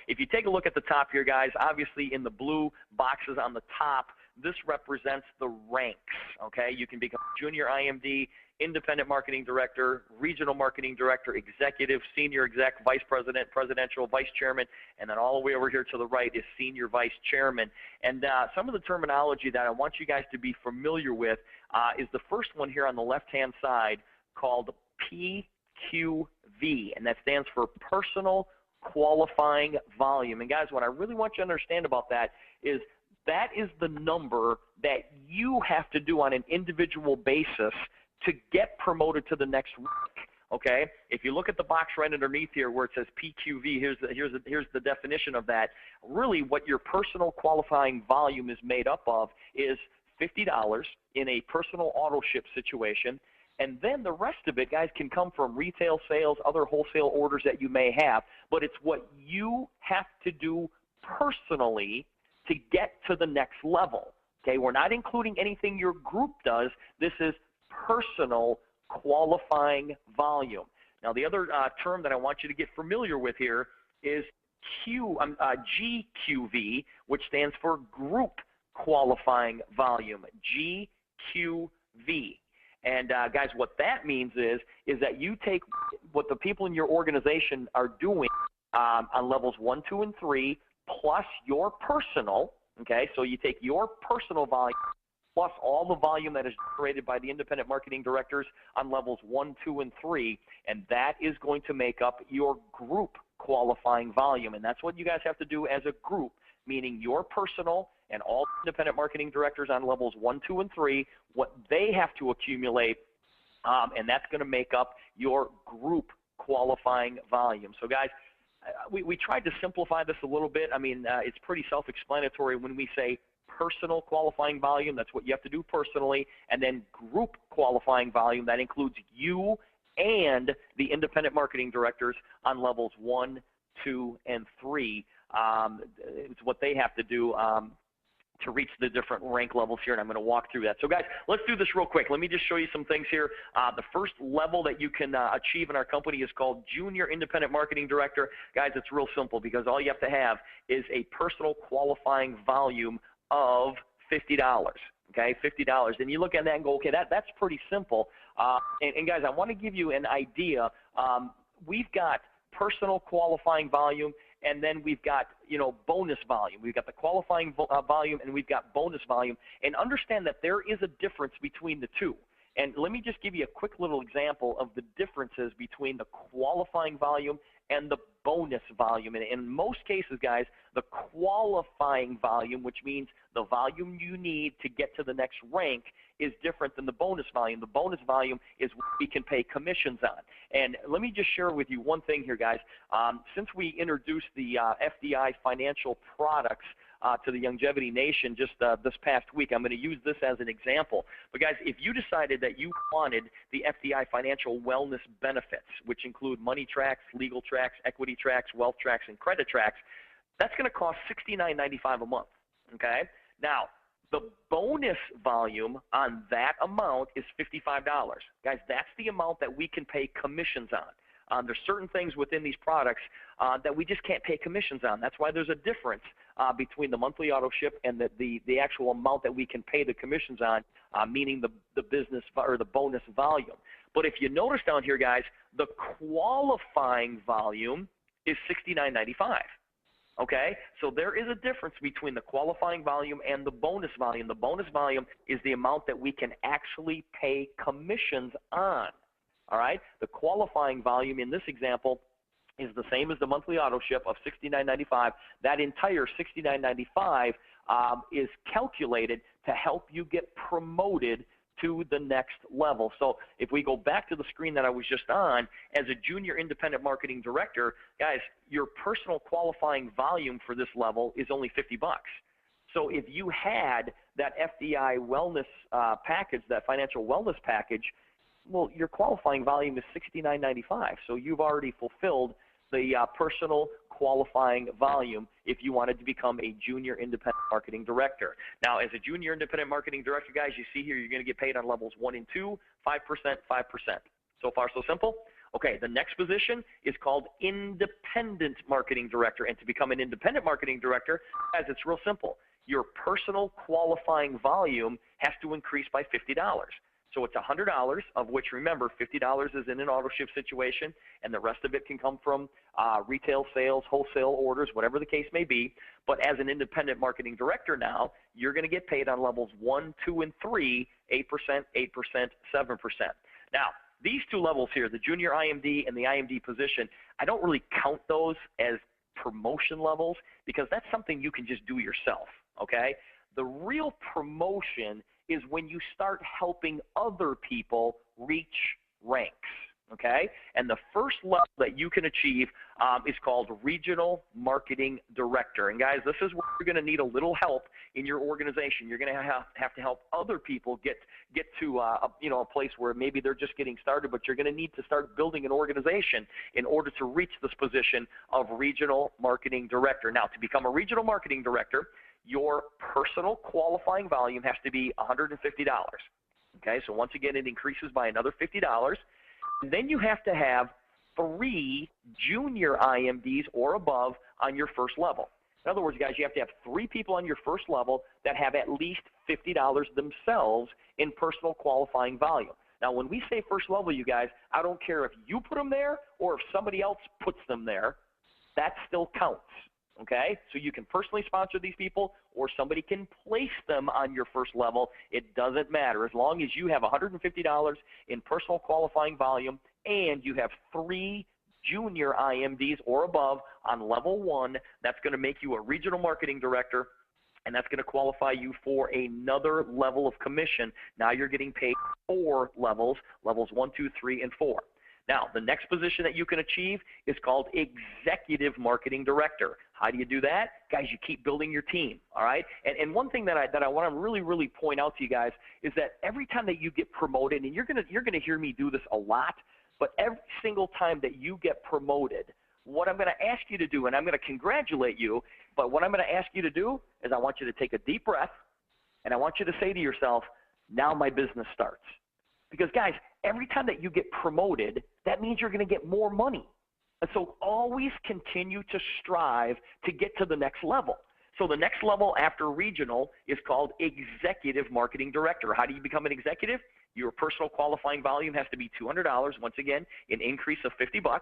if you take a look at the top here, guys, obviously in the blue boxes on the top, this represents the ranks, okay? You can become junior IMD, independent marketing director, regional marketing director, executive, senior exec, vice president, presidential, vice chairman, and then all the way over here to the right is senior vice chairman. And some of the terminology that I want you guys to be familiar with is the first one here on the left-hand side called PQV, and that stands for personal qualifying volume. And guys, what I really want you to understand about that is the number that you have to do on an individual basis to get promoted to the next rank. Okay, if you look at the box right underneath here where it says PQV, here's the definition of that. Really, what your personal qualifying volume is made up of is $50 in a personal auto ship situation, and then the rest of it, guys, can come from retail sales, other wholesale orders that you may have, but it's what you have to do personally to get to the next level. Okay, we're not including anything your group does. This is personal qualifying volume. Now, the other term that I want you to get familiar with here is GQV, which stands for group qualifying volume, GQV. And guys, what that means is that you take what the people in your organization are doing on levels 1, 2, and 3, plus your personal, okay? So you take your personal volume plus all the volume that is generated by the independent marketing directors on levels 1, 2, and 3, and that is going to make up your group qualifying volume. And that's what you guys have to do as a group, meaning your personal and all independent marketing directors on levels 1, 2, and 3, what they have to accumulate, and that's going to make up your group qualifying volume. So guys, we tried to simplify this a little bit. I mean, it's pretty self-explanatory when we say personal qualifying volume. That's what you have to do personally. And then group qualifying volume, that includes you and the independent marketing directors on levels 1, 2, and 3. It's what they have to do to reach the different rank levels here, and I'm going to walk through that. So guys, let's do this real quick. Let me just show you some things here. The first level that you can achieve in our company is called Junior Independent Marketing Director. Guys, it's real simple because all you have to have is a personal qualifying volume of $50. Okay, $50. And you look at that and go, okay, that's pretty simple. And guys, I want to give you an idea. We've got personal qualifying volume, and then we've got, bonus volume. We've got the qualifying volume, and we've got bonus volume. And understand that there is a difference between the two. And let me just give you a quick little example of the differences between the qualifying volume and the bonus volume. And in most cases, guys, the qualifying volume, which means the volume you need to get to the next rank, is different than the bonus volume. The bonus volume is what we can pay commissions on. And let me just share with you one thing here, guys. Since we introduced the FDI financial products to the Youngevity Nation just this past week, I'm going to use this as an example. But guys, if you decided that you wanted the FDI financial wellness benefits, which include money tracks, legal tracks, equity tracks, wealth tracks, and credit tracks, that's going to cost $69.95 a month. Okay? Now, the bonus volume on that amount is $55. Guys, that's the amount that we can pay commissions on. There's certain things within these products that we just can't pay commissions on. That's why there's a difference between the monthly auto ship and the actual amount that we can pay the commissions on, meaning the business or the bonus volume. But if you notice down here, guys, the qualifying volume is $69.95. Okay, so there is a difference between the qualifying volume and the bonus volume. The bonus volume is the amount that we can actually pay commissions on. All right, the qualifying volume in this example is the same as the monthly auto ship of $69.95. That entire $69.95 is calculated to help you get promoted to the next level. So if we go back to the screen that I was just on, as a junior independent marketing director, guys, your personal qualifying volume for this level is only $50. So if you had that FDI wellness package, that financial wellness package, well, your qualifying volume is $69.95. So you've already fulfilled the personal qualifying volume if you wanted to become a junior independent marketing director. Now, as a junior independent marketing director, guys, you see here you're going to get paid on levels 1 and 2, 5%, 5%. So far, so simple? Okay, the next position is called independent marketing director. And to become an independent marketing director, guys, it's real simple. Your personal qualifying volume has to increase by $50. So it's $100, of which, remember, $50 is in an auto ship situation, and the rest of it can come from retail sales, wholesale orders, whatever the case may be. But as an independent marketing director now, you're going to get paid on levels 1, 2, and 3, 8%, 8%, 7%. Now, these two levels here, the junior IMD and the IMD position, I don't really count those as promotion levels because that's something you can just do yourself, okay? The real promotion is when you start helping other people reach ranks, okay? And the first level that you can achieve is called Regional Marketing Director. And guys, this is where you're going to need a little help in your organization. You're going to have to help other people get to a place where maybe they're just getting started, but you're going to need to start building an organization in order to reach this position of Regional Marketing Director. Now, to become a Regional Marketing Director, your personal qualifying volume has to be $150. Okay, so once again, it increases by another $50. And then you have to have 3 junior IMDs or above on your first level. In other words, guys, you have to have 3 people on your first level that have at least $50 themselves in personal qualifying volume. Now, when we say first level, you guys, I don't care if you put them there or if somebody else puts them there, that still counts. Okay, so you can personally sponsor these people or somebody can place them on your first level. It doesn't matter. As long as you have $150 in personal qualifying volume and you have 3 junior IMDs or above on level 1, that's going to make you a regional marketing director, and that's going to qualify you for another level of commission. Now you're getting paid 4 levels, levels 1, 2, 3, and 4. Now, the next position that you can achieve is called Executive Marketing Director. How do you do that? Guys, you keep building your team, all right? And one thing that I want to really point out to you guys is that every time that you get promoted, and you're gonna hear me do this a lot, but every single time that you get promoted, what I'm going to ask you to do, and I'm going to congratulate you, but what I'm going to ask you to do is I want you to take a deep breath, and I want you to say to yourself, now my business starts. Because, guys, every time that you get promoted, that means you're going to get more money. And so always continue to strive to get to the next level. So the next level after regional is called Executive Marketing Director. How do you become an executive? Your personal qualifying volume has to be $200, once again, an increase of $50.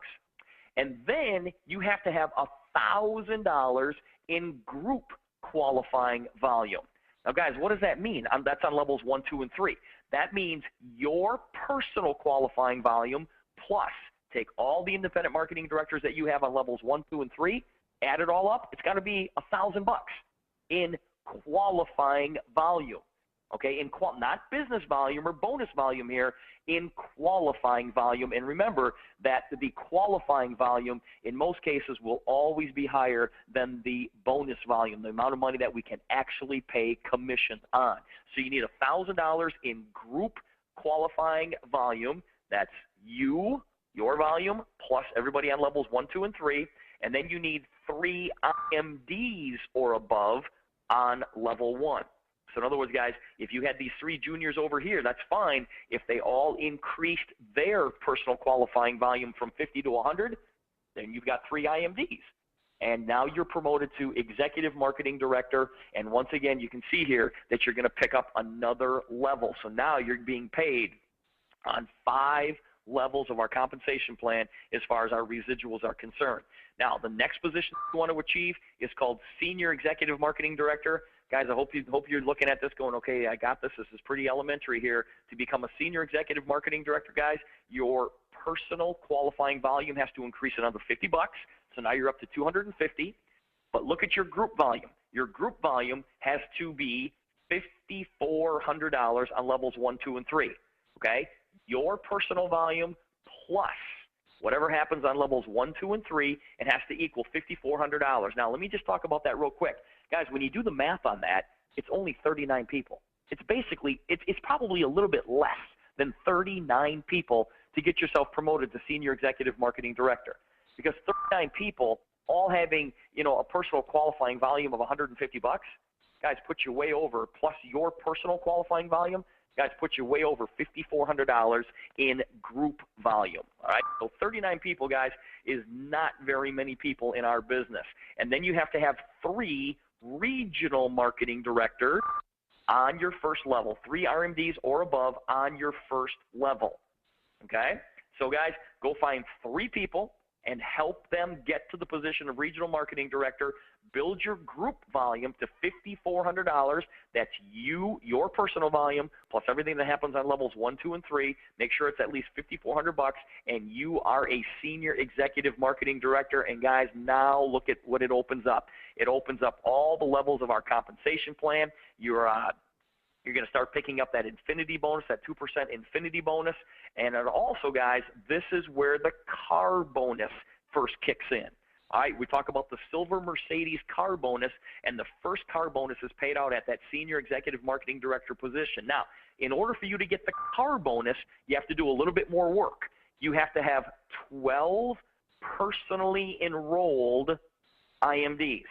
And then you have to have $1,000 in group qualifying volume. Now, guys, what does that mean? That's on levels 1, 2, and 3. That means your personal qualifying volume plus take all the independent marketing directors that you have on levels 1, 2, and 3, add it all up, it's got to be $1,000 in qualifying volume. Okay, not business volume or bonus volume here, in qualifying volume. And remember that the qualifying volume in most cases will always be higher than the bonus volume, the amount of money that we can actually pay commissions on. So you need $1,000 in group qualifying volume. That's your volume, plus everybody on levels 1, 2, and 3. And then you need 3 IMDs or above on level 1. So in other words, guys, if you had these 3 juniors over here, that's fine. If they all increased their personal qualifying volume from 50 to 100, then you've got 3 IMDs. And now you're promoted to Executive Marketing Director. And once again, you can see here that you're going to pick up another level. So now you're being paid on 5 levels of our compensation plan as far as our residuals are concerned. Now, the next position you want to achieve is called Senior Executive Marketing Director. Guys, I hope you're looking at this going, okay, I got this. This is pretty elementary here. To become a Senior Executive Marketing Director, guys, your personal qualifying volume has to increase another $50. So now you're up to $250. But look at your group volume. Your group volume has to be $5,400 on levels 1, 2, and 3. Okay? Your personal volume plus whatever happens on levels 1, 2, and 3, it has to equal $5,400. Now, let me just talk about that real quick. Guys, when you do the math on that, it's only 39 people. It's basically, it's probably a little bit less than 39 people to get yourself promoted to Senior Executive Marketing Director. Because 39 people all having, a personal qualifying volume of $150, guys, put you way over, plus your personal qualifying volume, guys, puts you way over $5,400 in group volume. All right, so 39 people, guys, is not very many people in our business. And then you have to have 3 regional marketing directors on your first level, 3 RMDs or above on your first level. Okay, so guys, go find 3 people and help them get to the position of regional marketing director. Build your group volume to $5,400. That's your personal volume, plus everything that happens on levels 1, 2, and 3. Make sure it's at least $5,400, and you are a senior executive marketing director. And guys, now look at what it opens up. It opens up all the levels of our compensation plan. You're going to start picking up that infinity bonus, that 2% infinity bonus. And also, guys, this is where the car bonus first kicks in. All right, we talk about the silver Mercedes car bonus, and the first car bonus is paid out at that senior executive marketing director position. Now, in order for you to get the car bonus, you have to do a little bit more work. You have to have 12 personally enrolled IMDs.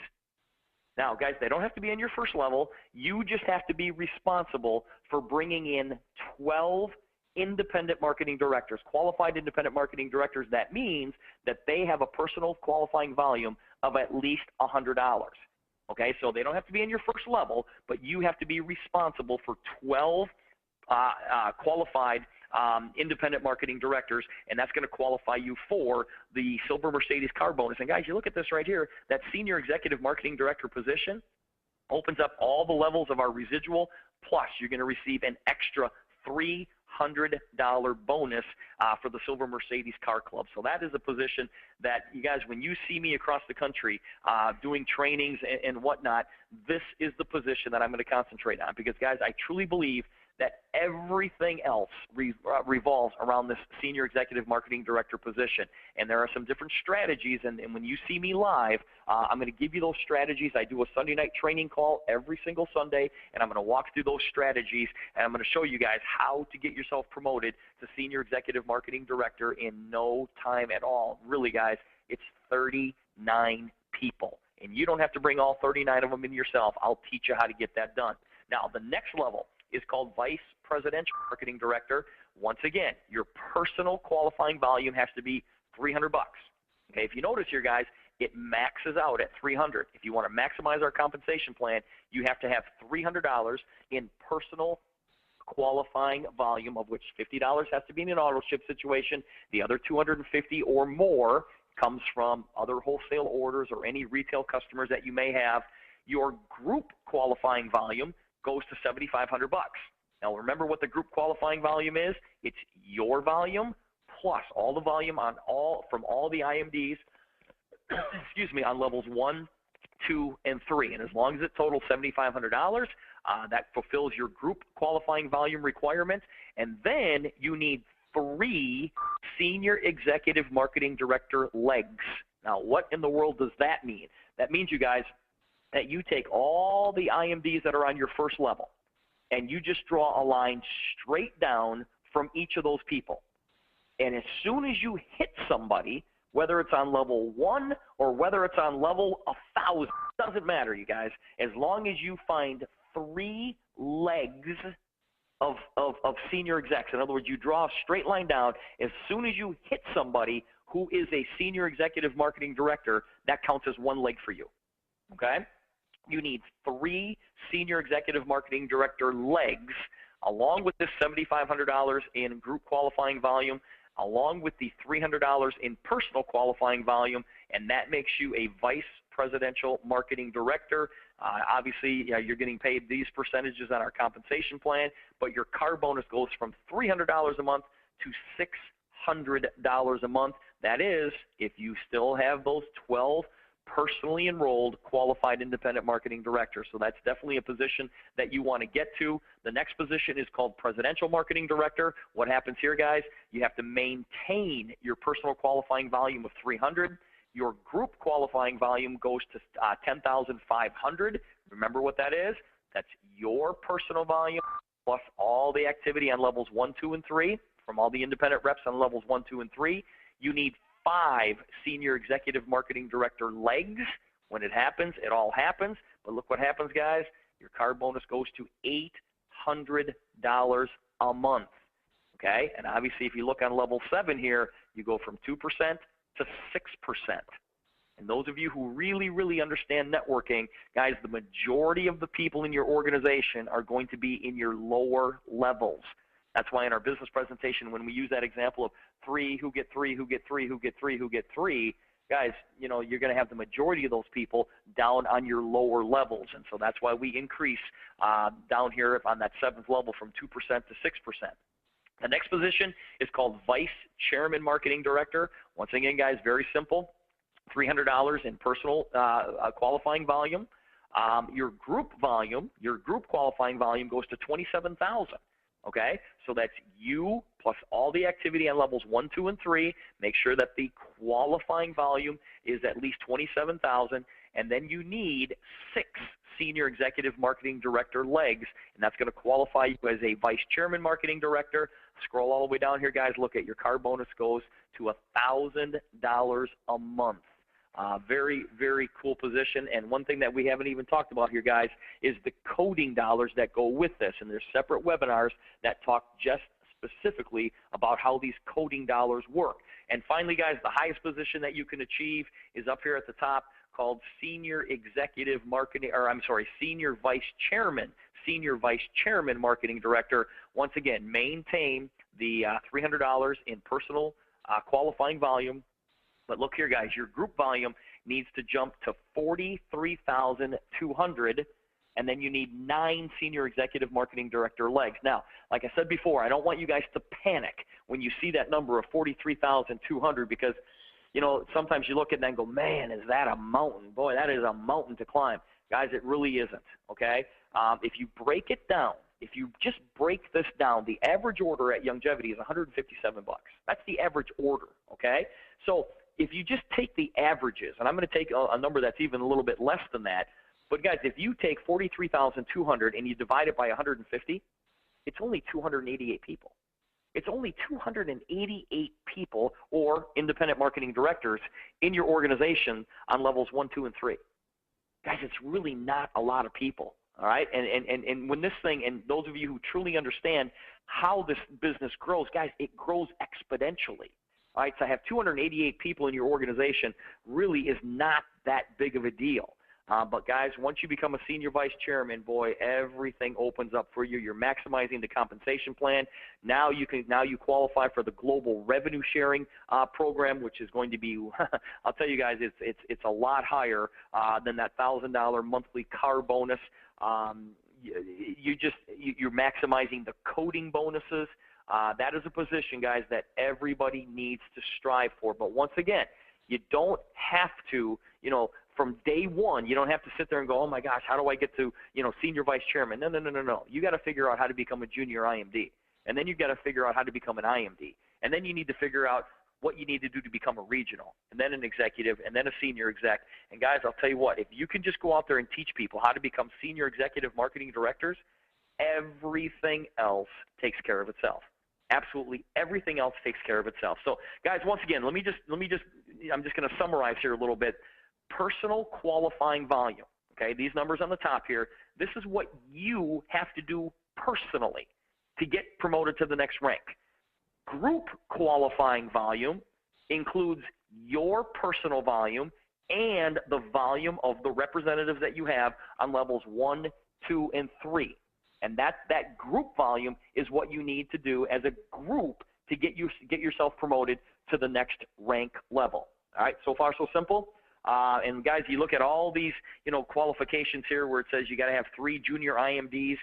Now, guys, they don't have to be on your first level. You just have to be responsible for bringing in 12 independent marketing directors, qualified independent marketing directors. That means that they have a personal qualifying volume of at least $100. Okay, so they don't have to be in your first level, but you have to be responsible for 12 qualified independent marketing directors, and that's going to qualify you for the silver Mercedes car bonus. And guys, you look at this right here, that senior executive marketing director position opens up all the levels of our residual, plus you're going to receive an extra $300 bonus for the silver Mercedes car club. So that is a position that, you guys, when you see me across the country doing trainings and whatnot, this is the position that I'm going to concentrate on, because, guys, I truly believe that everything else revolves around this senior executive marketing director position. And there are some different strategies, and when you see me live, I'm going to give you those strategies. I do a Sunday night training call every single Sunday, and I'm going to walk through those strategies, and I'm going to show you guys how to get yourself promoted to senior executive marketing director in no time at all. Really, guys, it's 39 people, and you don't have to bring all 39 of them in yourself. I'll teach you how to get that done. Now, the next level is called Vice Presidential Marketing Director. Once again, your personal qualifying volume has to be $300. Okay, if you notice here, guys, it maxes out at $300. If you want to maximize our compensation plan, you have to have $300 in personal qualifying volume, of which $50 has to be in an auto ship situation. The other $250 or more comes from other wholesale orders or any retail customers that you may have. Your group qualifying volume goes to $7,500. Now, remember what the group qualifying volume is. It's your volume plus all the volume from all the IMDs, excuse me, on levels 1, 2, and 3. And as long as it totals $7,500, that fulfills your group qualifying volume requirement. And then you need 3 senior executive marketing director legs. Now, what in the world does that mean? That means, you guys, that you take all the IMDs that are on your first level, and you just draw a line straight down from each of those people. And as soon as you hit somebody, whether it's on level 1 or whether it's on level 1,000, doesn't matter, you guys, as long as you find 3 legs of senior execs. In other words, you draw a straight line down. As soon as you hit somebody who is a senior executive marketing director, that counts as 1 leg for you. Okay? You need 3 senior executive marketing director legs, along with this $7,500 in group qualifying volume, along with the $300 in personal qualifying volume, and that makes you a vice presidential marketing director. Obviously, you're getting paid these percentages on our compensation plan, but your car bonus goes from $300 a month to $600 a month. That is, if you still have those 12 personally enrolled qualified independent marketing director. So that's definitely a position that you want to get to. The next position is called presidential marketing director. What happens here, guys? You have to maintain your personal qualifying volume of 300. Your group qualifying volume goes to 10,500. Remember what that is? That's your personal volume plus all the activity on levels 1, 2, and 3 from all the independent reps on levels 1, 2, and 3. You need 5 senior executive marketing director legs. When it happens, it all happens. But look what happens, guys. Your car bonus goes to $600 a month. Okay, and obviously if you look on level 7 here, you go from 2% to 6%. And those of you who really, really understand networking, guys, the majority of the people in your organization are going to be in your lower levels. That's why in our business presentation, when we use that example of 3 who get 3, who get 3, who get 3, who get 3, guys, you know, you're going to have the majority of those people down on your lower levels. And so that's why we increase down here on that 7th level from 2% to 6%. The next position is called Vice Chairman Marketing Director. Once again, guys, very simple. $300 in personal qualifying volume. Your group volume, your group qualifying volume goes to $27,000. Okay, so that's you plus all the activity on levels 1, 2, and 3. Make sure that the qualifying volume is at least $27,000, and then you need 6 Senior Executive Marketing Director legs, and that's going to qualify you as a Vice Chairman Marketing Director. Scroll all the way down here, guys. Look at your car bonus goes to $1,000 a month. Very, very cool position. And one thing that we haven't even talked about here, guys, is the coding dollars that go with this. And there's separate webinars that talk just specifically about how these coding dollars work. And finally, guys, the highest position that you can achieve is up here at the top, called Senior Executive Marketing, or I'm sorry, Senior Vice Chairman Marketing Director. Once again, maintain the $300 in personal qualifying volume. But look here, guys, your group volume needs to jump to $43,200, and then you need 9 Senior Executive Marketing Director legs. Now, like I said before, I don't want you guys to panic when you see that number of $43,200 because, you know, sometimes you look at that and go, man, is that a mountain? Boy, that is a mountain to climb. Guys, it really isn't, okay? If you break it down, if you just break this down, the average order at Youngevity is $157. That's the average order, okay? So if you just take the averages, and I'm going to take a number that's even a little bit less than that, but guys, if you take 43,200 and you divide it by 150, it's only 288 people. It's only 288 people or independent marketing directors in your organization on levels 1, 2, and 3. Guys, it's really not a lot of people, all right? And when this thing, and those of you who truly understand how this business grows, guys, it grows exponentially. All right, so I have 288 people in your organization really is not that big of a deal. But guys, once you become a senior vice chairman, boy, everything opens up for you. You're maximizing the compensation plan. Now you qualify for the global revenue sharing program, which is going to be, I'll tell you guys, it's a lot higher than that $1,000 monthly car bonus. You're maximizing the coding bonuses. That is a position, guys, that everybody needs to strive for. But once again, you don't have to, you know, from day one, you don't have to sit there and go, oh my gosh, how do I get to, you know, senior vice chairman? No. You got to figure out how to become a junior IMD. And then you've got to figure out how to become an IMD. And then you need to figure out what you need to do to become a regional, and then an executive, and then a senior exec. And guys, I'll tell you what, if you can just go out there and teach people how to become senior executive marketing directors, everything else takes care of itself. Absolutely everything else takes care of itself. So guys, once again, I'm just going to summarize here a little bit. Personal qualifying volume, okay, these numbers on the top here, this is what you have to do personally to get promoted to the next rank. Group qualifying volume includes your personal volume and the volume of the representatives that you have on levels 1, 2, and 3. And that group volume is what you need to do as a group to get yourself promoted to the next rank level. All right, so far so simple. And guys, you look at all these, you know, qualifications here where it says you got to have 3 junior IMDs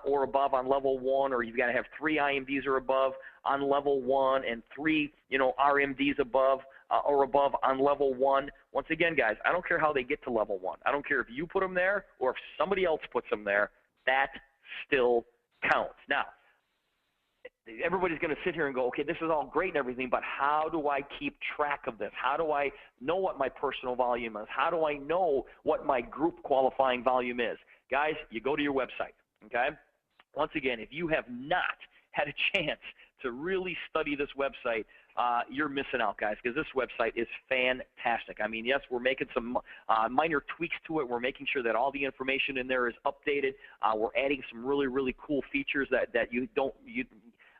or above on level 1, or you've got to have 3 IMDs or above on level 1, and 3, you know, RMDs above or above on level 1. Once again, guys, I don't care how they get to level 1. I don't care if you put them there or if somebody else puts them there. That still counts. Now, everybody's going to sit here and go, okay, this is all great and everything, but how do I keep track of this? How do I know what my personal volume is? How do I know what my group qualifying volume is? Guys, you go to your website, okay? Once again, if you have not had a chance to really study this website, you're missing out, guys, because this website is fantastic. I mean, yes, we're making some minor tweaks to it. We're making sure that all the information in there is updated. We're adding some really, really cool features that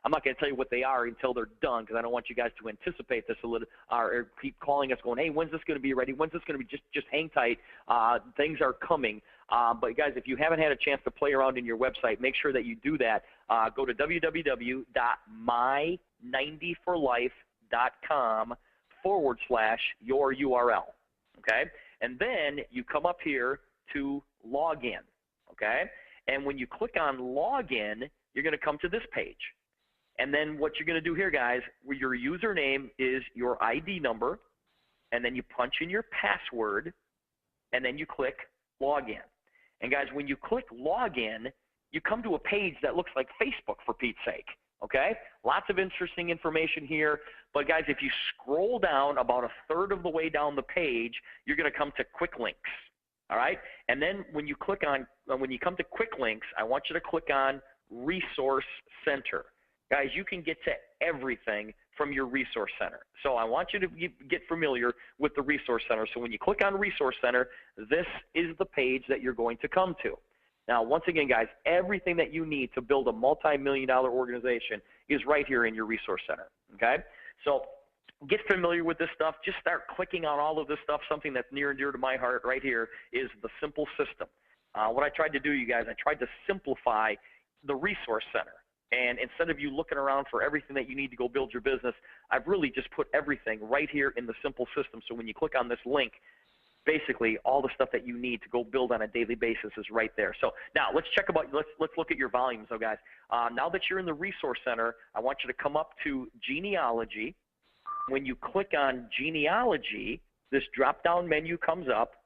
I'm not going to tell you what they are until they're done, because I don't want you guys to anticipate this a little, or keep calling us going, hey, when's this going to be ready? When's this going to be? Just hang tight. Things are coming. But guys, if you haven't had a chance to play around in your website, make sure that you do that. Go to www.my90forlife.com/your URL. Okay? And then you come up here to login. Okay? And when you click on login, you're going to come to this page. And then what you're going to do here, guys, where your username is your ID number, and then you punch in your password, and then you click login. And guys, when you click login, you come to a page that looks like Facebook, for Pete's sake. Okay? Lots of interesting information here. But guys, if you scroll down about a third of the way down the page, you're going to come to quick links. All right? And then when you click on, when you come to quick links, I want you to click on Resource Center. Guys, you can get to everything from your Resource Center. So I want you to get familiar with the Resource Center. So when you click on Resource Center, this is the page that you're going to come to. Now, once again, guys, everything that you need to build a multi-million-dollar organization is right here in your Resource Center, okay? So get familiar with this stuff. Just start clicking on all of this stuff. Something that's near and dear to my heart right here is the simple system. What I tried to do, you guys, I tried to simplify the Resource Center. And instead of you looking around for everything that you need to go build your business, I've really just put everything right here in the simple system. So when you click on this link, basically all the stuff that you need to go build on a daily basis is right there. So now let's look at your volumes, though, guys. Now that you're in the Resource Center, I want you to come up to genealogy. When you click on genealogy, this drop-down menu comes up,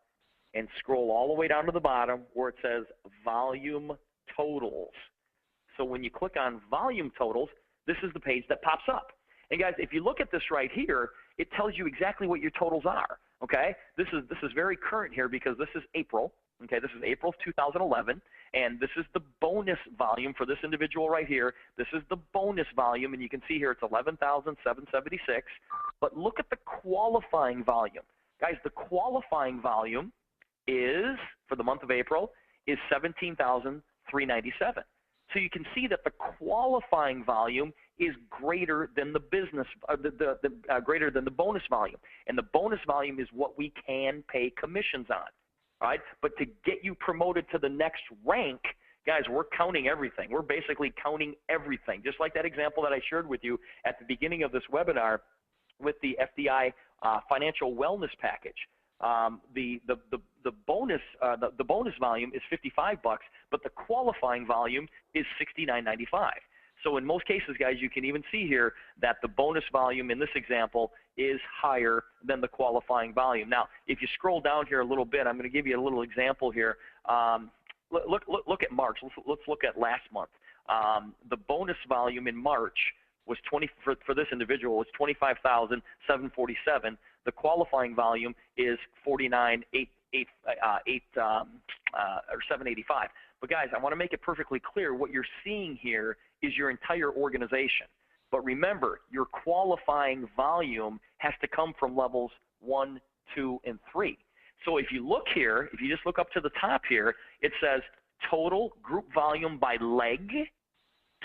and scroll all the way down to the bottom where it says volume totals. So when you click on volume totals, this is the page that pops up. And guys, if you look at this right here, it tells you exactly what your totals are. Okay, this is very current here because this is April. Okay, this is April of 2011, and this is the bonus volume for this individual right here. This is the bonus volume, and you can see here it's 11,776. But look at the qualifying volume, guys. The qualifying volume is for the month of April is 17,397. So you can see that the qualifying volume is greater than the business, greater than the bonus volume, and the bonus volume is what we can pay commissions on. All right, but to get you promoted to the next rank, guys, we're counting everything. We're basically counting everything, just like that example that I shared with you at the beginning of this webinar with the FDI financial wellness package. The bonus volume is $55, but the qualifying volume is $69.95. So in most cases, guys, you can even see here that the bonus volume in this example is higher than the qualifying volume. Now, if you scroll down here a little bit, I'm going to give you a little example here. Look at March. Let's look at last month. The bonus volume in March was for this individual was 25,747. The qualifying volume is 785. But guys, I want to make it perfectly clear. What you're seeing here is your entire organization. But remember, your qualifying volume has to come from levels 1, 2, and 3. So if you look here, if you just look up to the top here, it says total group volume by leg,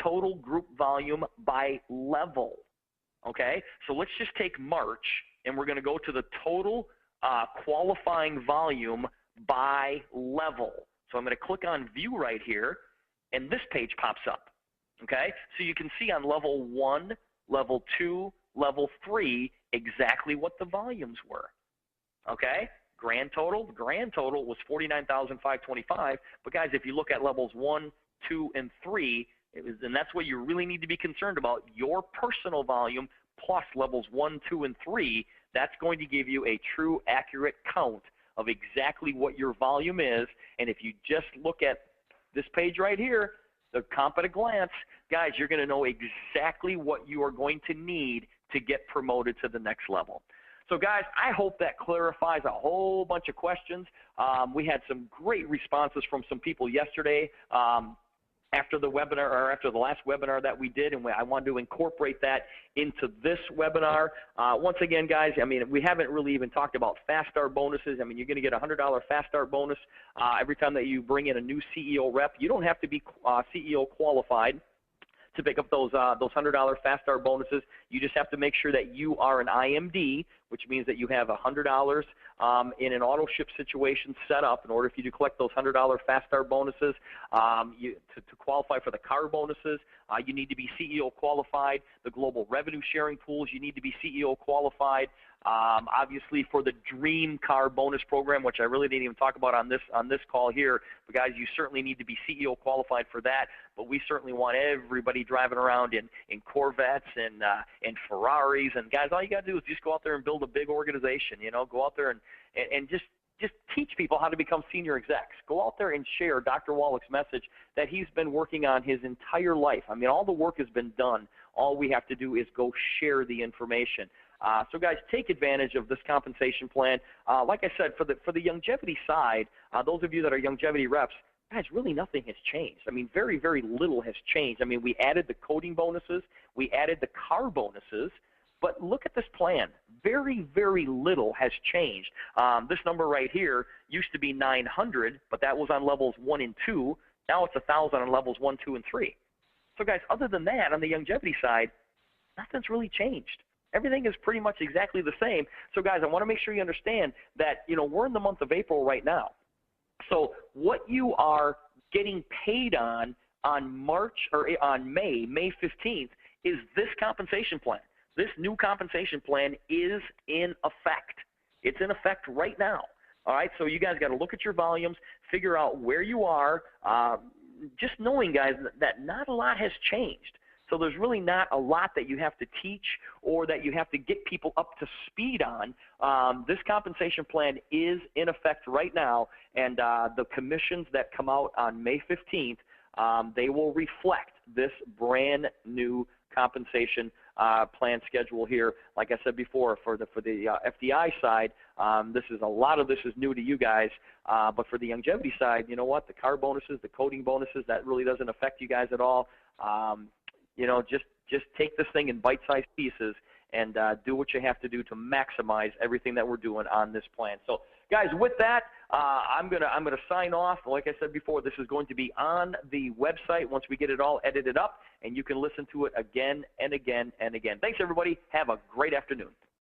total group volume by level. Okay? So let's just take March, and we're going to go to the total qualifying volume by level. So I'm going to click on View right here, and this page pops up. Okay? So you can see on level 1, level 2, level 3 exactly what the volumes were. Okay? Grand total was 49,525. But guys, if you look at levels 1, 2, and 3, and that's what you really need to be concerned about, your personal volume plus levels 1, 2, and 3, that's going to give you a true accurate count of exactly what your volume is. And if you just look at this page right here, the comp at a glance, guys, you're going to know exactly what you are going to need to get promoted to the next level. So guys, I hope that clarifies a whole bunch of questions. We had some great responses from some people yesterday. after the webinar, or after the last webinar that we did, and I wanted to incorporate that into this webinar. Once again, guys, I mean, we haven't really even talked about fast start bonuses. I mean, you're going to get a $100 fast start bonus every time that you bring in a new CEO rep. You don't have to be CEO qualified to pick up those $100 fast start bonuses. You just have to make sure that you are an IMD, which means that you have $100 in an auto ship situation set up in order for you to collect those $100 fast start bonuses. To qualify for the car bonuses, you need to be CEO qualified. The global revenue sharing pools, you need to be CEO qualified. Obviously, for the Dream Car bonus program, which I really didn't even talk about on this call here, but guys, you certainly need to be CEO qualified for that. But we certainly want everybody driving around in Corvettes and Ferraris. And guys, all you got to do is just go out there and build a big organization. You know, go out there and just teach people how to become senior execs. Go out there and share Dr. Wallach's message that he's been working on his entire life. I mean, all the work has been done. All we have to do is go share the information. So guys, take advantage of this compensation plan. Like I said, for the Youngevity side, those of you that are Youngevity reps, guys, really nothing has changed. I mean, very, very little has changed. I mean, we added the coding bonuses, we added the car bonuses, but look at this plan. Very, very little has changed. This number right here used to be 900, but that was on levels 1 and 2. Now it's 1,000 on levels 1, 2, and 3. So guys, other than that, on the Youngevity side, nothing's really changed. Everything is pretty much exactly the same. So guys, I want to make sure you understand that, you know, we're in the month of April right now. So what you are getting paid on March or on May 15th is this compensation plan. This new compensation plan is in effect. It's in effect right now. All right, so you guys got to look at your volumes, figure out where you are, just knowing, guys, that not a lot has changed. So there's really not a lot that you have to teach or that you have to get people up to speed on. This compensation plan is in effect right now, and the commissions that come out on May 15th, they will reflect this brand new compensation plan schedule here. Like I said before, for the FDI side, a lot of this is new to you guys, but for the Youngevity side, you know what? The car bonuses, the coding bonuses, that really doesn't affect you guys at all. You know, just take this thing in bite-sized pieces and do what you have to do to maximize everything that we're doing on this plan. So, guys, with that, I'm gonna sign off. Like I said before, this is going to be on the website once we get it all edited up, and you can listen to it again and again and again. Thanks, everybody. Have a great afternoon.